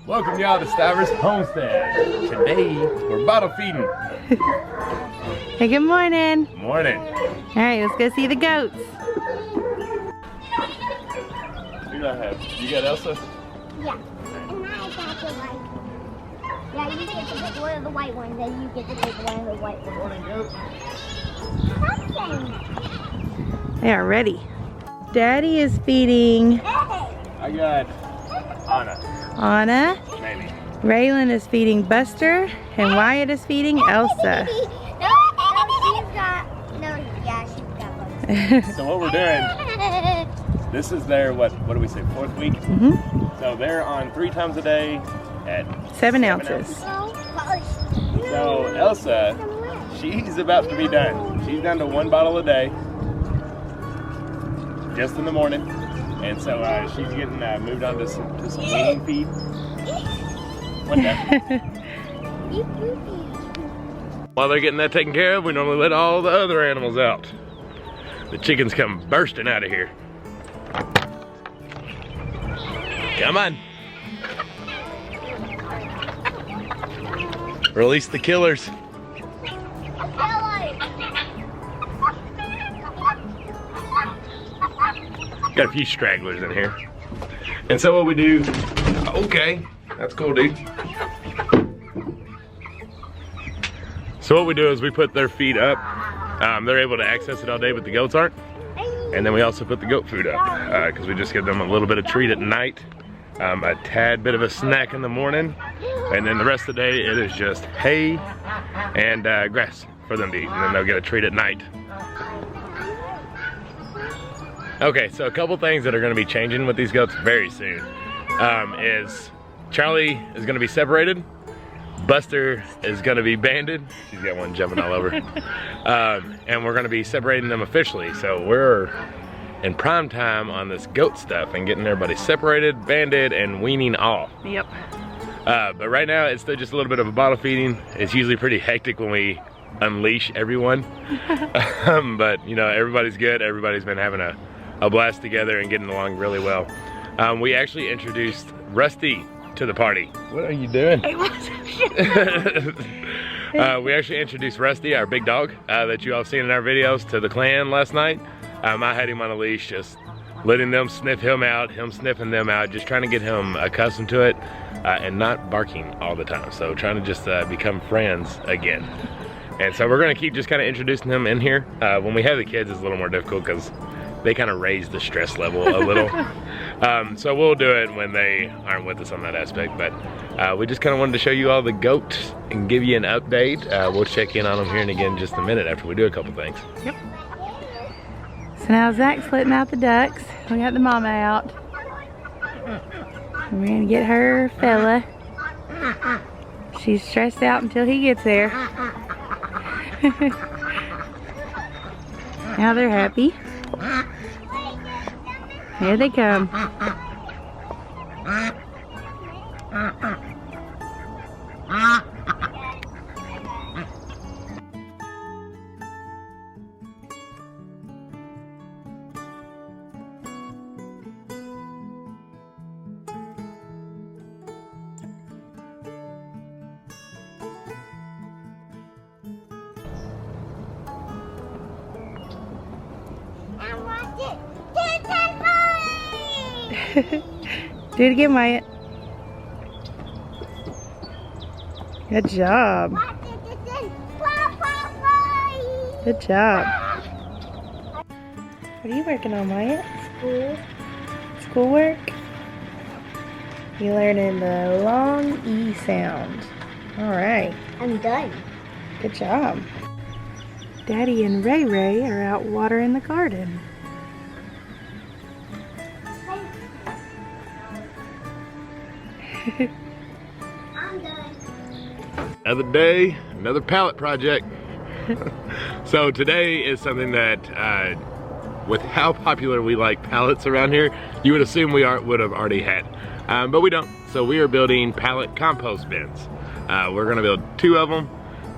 Welcome y'all to Stivers Homestead. Today we're bottle feeding. Hey, good morning. Morning. All right, let's go see the goats. You got Elsa? Yeah. And I got the white. Yeah, you get to pick one of the white ones, and you get to pick one of the white ones. Morning, goat. Something. They are ready. Daddy is feeding I got Anna. Anna. Maybe. Raylan is feeding Buster, and Wyatt is feeding Elsa. she's got both. So what we're doing, this is their, what do we say, 4th week? Mm-hmm. So they're on 3 times a day at 7 ounces. So Elsa, she's about to be done. She's down to 1 bottle a day, just in the morning. And so she's getting moved on to some weaning feed. What the? While they're getting that taken care of, we normally let all the other animals out. The chickens come bursting out of here. Come on. Release the killers. Got a few stragglers in here. And so what we do, okay, that's cool, dude. So what we do is we put their feet up. They're able to access it all day, but the goats aren't. And then we also put the goat food up because we just give them a little bit of treat at night, a tad bit of a snack in the morning, and then the rest of the day it is just hay and grass for them to eat, and then they'll get a treat at night. Okay, so a couple things that are going to be changing with these goats very soon is Charlie is going to be separated. Buster is going to be banded. She's got one jumping all over. And we're going to be separating them officially. So we're in prime time on this goat stuff and getting everybody separated, banded, and weaning off. Yep. But right now it's still just a little bit of a bottle feeding. It's usually pretty hectic when we unleash everyone. But you know, everybody's good. Everybody's been having a blast together and getting along really well. We actually introduced Rusty to the party. What are you doing? We actually introduced Rusty, our big dog, that you all have seen in our videos, to the clan last night. I had him on a leash, just letting them sniff him out, him sniffing them out, just trying to get him accustomed to it, and not barking all the time. So trying to just become friends again. And so we're gonna keep just kind of introducing him in here. When we have the kids, it's a little more difficult because they kind of raise the stress level a little. So we'll do it when they aren't with us on that aspect. But we just kind of wanted to show you all the goats and give you an update. We'll check in on them here and again in just a minute after we do a couple things. Yep. So now Zach's letting out the ducks. We got the mama out. We're gonna get her fella. She's stressed out until he gets there. Now they're happy. Here they come. Do it again, Wyatt. Good job. Good job. What are you working on, Wyatt? School. Schoolwork? You learning the long E sound. All right. I'm done. Good job. Daddy and Ray Ray are out watering the garden. I'm done. Another day, another pallet project. So today is something that, with how popular we like pallets around here, you would assume we would have already had. But we don't. So we are building pallet compost bins. We're gonna build 2 of them.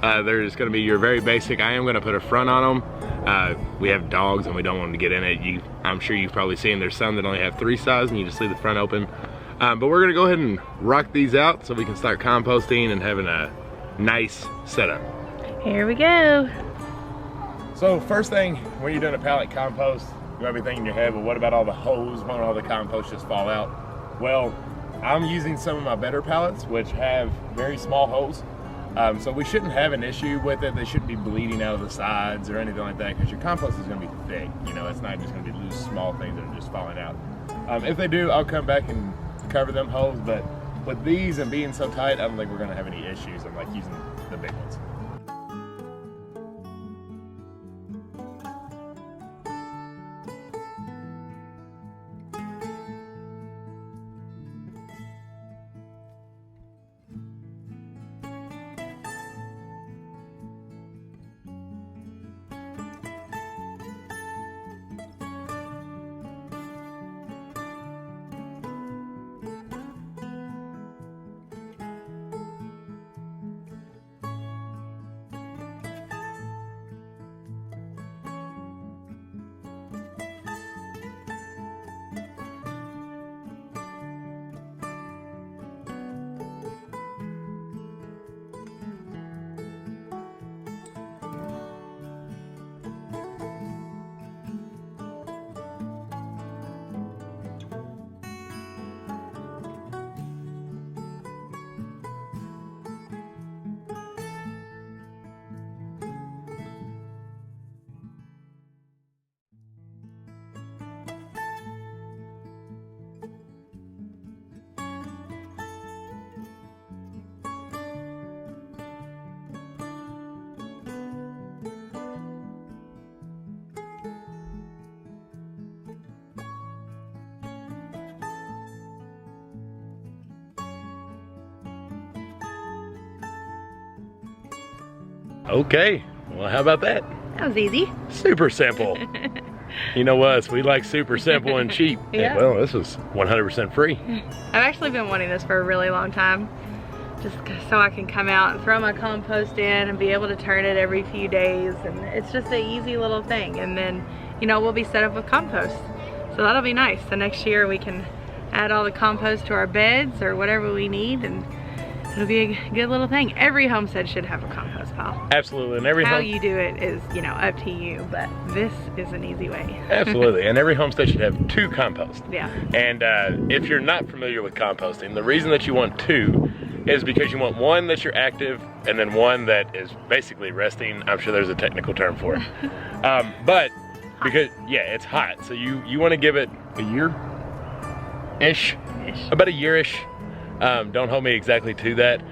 They're just gonna be your very basic. I am gonna put a front on them. We have dogs and we don't want them to get in it. I'm sure you've probably seen there's some that only have 3 sides and you just leave the front open. But we're gonna go ahead and rock these out so we can start composting and having a nice setup. Here we go. So first thing, when you're doing a pallet compost, you might be thinking in your head, well, what about all the hose? Won't all the compost just fall out? Well, I'm using some of my better pallets, which have very small holes. So we shouldn't have an issue with it. They shouldn't be bleeding out of the sides or anything like that, because your compost is gonna be thick. You know, it's not just gonna be loose, small things that are just falling out. If they do, I'll come back and cover them holes, but with these and being so tight, I don't think we're gonna have any issues of like using the big ones. Okay, well, how about that? That was easy. Super simple. You know us, we like super simple and cheap. Yeah. And, well, this was 100% free. I've actually been wanting this for a really long time, just so I can come out and throw my compost in and be able to turn it every few days, and it's just an easy little thing. And then, you know, we'll be set up with compost, so that'll be nice. The next year we can add all the compost to our beds or whatever we need, and it'll be a good little thing. Every homestead should have a compost pile. Absolutely, and every how you do it is, you know, up to you, but this is an easy way. Absolutely, and every homestead should have 2 composts. Yeah. And if you're not familiar with composting, the reason that you want 2 is because you want one that you're active and then one that is basically resting. I'm sure there's a technical term for it. But because, yeah, it's hot, so you want to give it a year-ish, about a year-ish. Don't hold me exactly to that.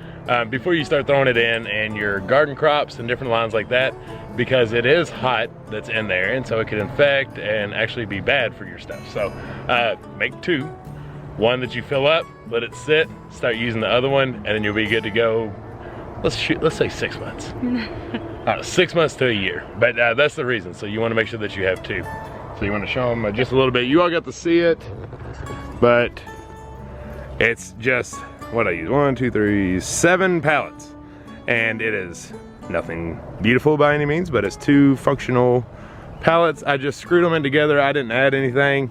Before you start throwing it in your garden crops and different lines like that, because it is hot that's in there, and so it could infect and actually be bad for your stuff. So make 2, one that you fill up, let it sit, start using the other one, and then you'll be good to go. Let's say 6 months. 6 months to a year, but that's the reason. So you want to make sure that you have 2. So you want to show them just a little bit. You all got to see it, but it's just, what I use, 1, 2, 3, 7 pallets. And it is nothing beautiful by any means, but it's 2 functional pallets. I just screwed them in together. I didn't add anything.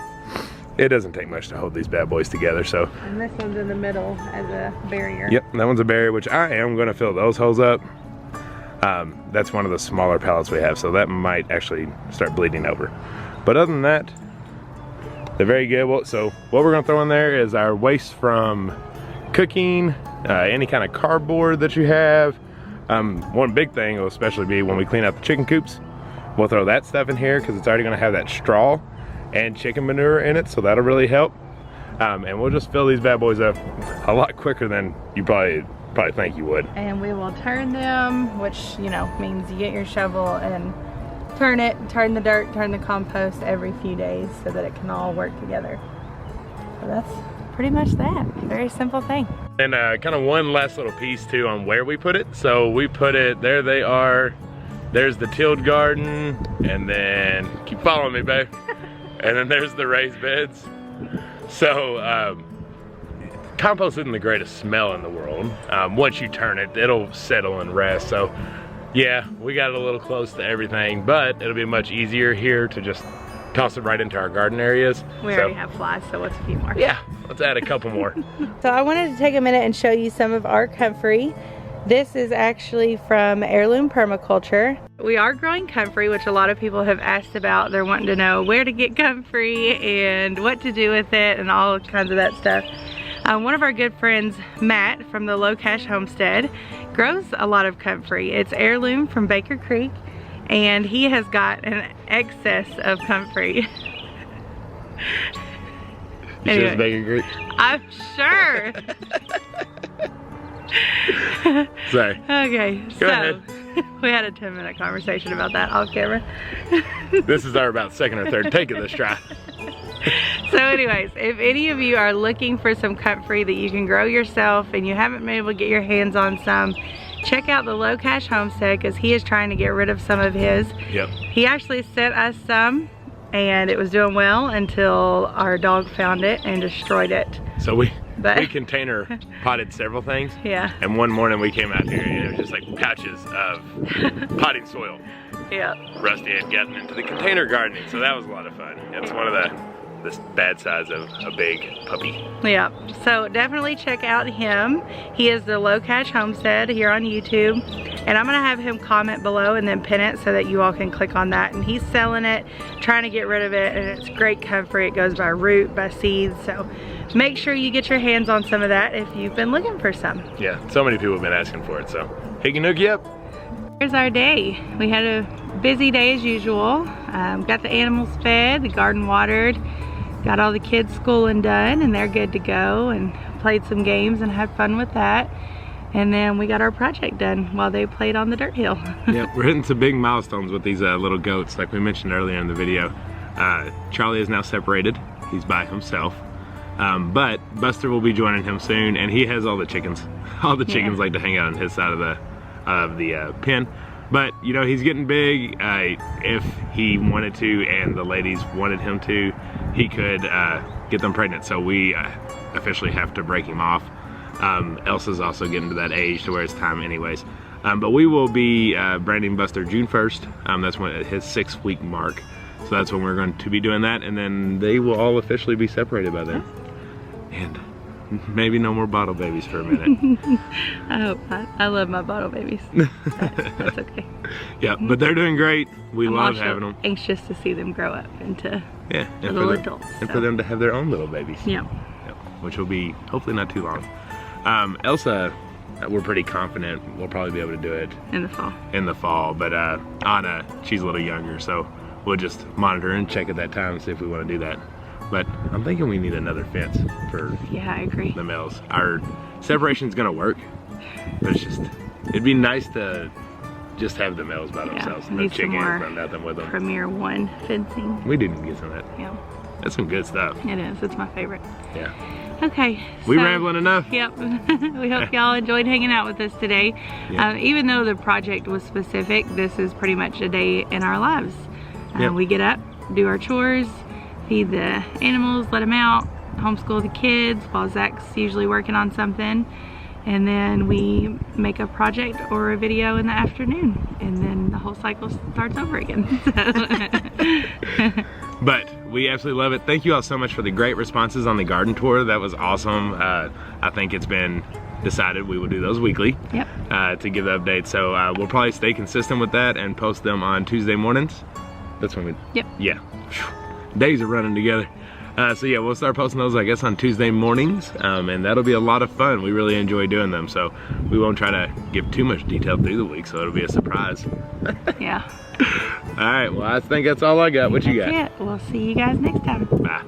It doesn't take much to hold these bad boys together, so. And this one's in the middle as a barrier. Yep, that one's a barrier, which I am gonna fill those holes up. That's one of the smaller pallets we have, so that might actually start bleeding over. But other than that, they're very good. Well, so what we're gonna throw in there is our waste from cooking, any kind of cardboard that you have. One big thing will especially be when we clean out the chicken coops. We'll throw that stuff in here because it's already gonna have that straw and chicken manure in it, so that'll really help. And we'll just fill these bad boys up a lot quicker than you probably think you would. And we will turn them, which, you know, means you get your shovel and turn it, turn the dirt, turn the compost every few days so that it can all work together. So that's pretty much that. Very simple thing. And kind of one last little piece too on where we put it. So we put it, there they are. There's the tilled garden, and then, keep following me, babe. And then there's the raised beds. So compost isn't the greatest smell in the world. Once you turn it, it'll settle and rest. So yeah, we got it a little close to everything, but it'll be much easier here to just toss it right into our garden areas. We already have flies, so what's a few more? Yeah, let's add a couple more. So I wanted to take a minute and show you some of our comfrey. This is actually from Heirloom Permaculture. We are growing comfrey, which a lot of people have asked about. They're wanting to know where to get comfrey and what to do with it and all kinds of that stuff. One of our good friends, Matt from the Low Cash Homestead, grows a lot of comfrey. It's heirloom from Baker Creek, and he has got an excess of comfrey. Anyway, sure Baker Creek? I'm sure. Sorry. Okay, Go ahead. We had a 10-minute conversation about that off camera. This is our about second or third take of this try. So anyways, if any of you are looking for some comfrey that you can grow yourself and you haven't been able to get your hands on some, check out the Low Cash Homestead, because he is trying to get rid of some of his. Yep. He actually sent us some and it was doing well until our dog found it and destroyed it. So we container potted several things. Yeah. And one morning we came out here and it was just like pouches of potting soil. Yeah. Rusty had gotten into the container gardening, so that was a lot of fun. It's one of the bad size of a big puppy. Yeah, so definitely check out him. He is the Low Cash Homestead here on YouTube, and I'm gonna have him comment below and then pin it so that you all can click on that. And he's selling it, trying to get rid of it, and it's great comfrey. It goes by root, by seeds, so make sure you get your hands on some of that if you've been looking for some. Yeah, so many people have been asking for it, so higgy noogie up. Here's our day. We had a busy day as usual. Got the animals fed, the garden watered, got all the kids' schooling done, and they're good to go, and played some games and had fun with that. And then we got our project done while they played on the dirt hill. Yeah, we're hitting some big milestones with these little goats, like we mentioned earlier in the video. Charlie is now separated. He's by himself. But Buster will be joining him soon, and he has all the chickens. All the chickens like to hang out on his side of the pen. But you know, he's getting big. If he wanted to and the ladies wanted him to, he could get them pregnant. So we officially have to break him off. Elsa's also getting to that age to where it's time anyways. But we will be branding Buster June 1st. That's when his 6-week mark. So that's when we're going to be doing that, and then they will all officially be separated by then. And maybe no more bottle babies for a minute. I hope not. I love my bottle babies. That's okay. Yeah, but they're doing great. We I'm love having them. Anxious to see them grow up into little adults. And for them to have their own little babies. Yeah. Which will be hopefully not too long. Elsa, we're pretty confident we'll probably be able to do it in the fall. In the fall, but Anna, she's a little younger, so we'll just monitor and check at that time and see if we want to do that. But I'm thinking we need another fence for I agree. The males. Our separation's gonna work, but it'd be nice to just have the males by themselves. No chickens, no nothing with them. Premier 1 fencing. We didn't get some of that. Yeah. That's some good stuff. It is. It's my favorite. Yeah. Okay. We rambling enough? Yep. We hope y'all enjoyed hanging out with us today. Yep. Even though the project was specific, this is pretty much a day in our lives. Yep. We get up, do our chores, feed the animals, let them out, homeschool the kids while Zach's usually working on something, and then we make a project or a video in the afternoon, and then the whole cycle starts over again. But we absolutely love it. Thank you all so much for the great responses on the garden tour. That was awesome. I think it's been decided we will do those weekly. Yep. To give the updates. So we'll probably stay consistent with that and post them on Tuesday mornings. That's when we... Yep. Yeah. Days are running together. So yeah, we'll start posting those, I guess, on Tuesday mornings, and that'll be a lot of fun. We really enjoy doing them, so we won't try to give too much detail through the week, so it'll be a surprise. Yeah. All right, well, I think that's all I got. What you got? That's it. We'll see you guys next time. Bye.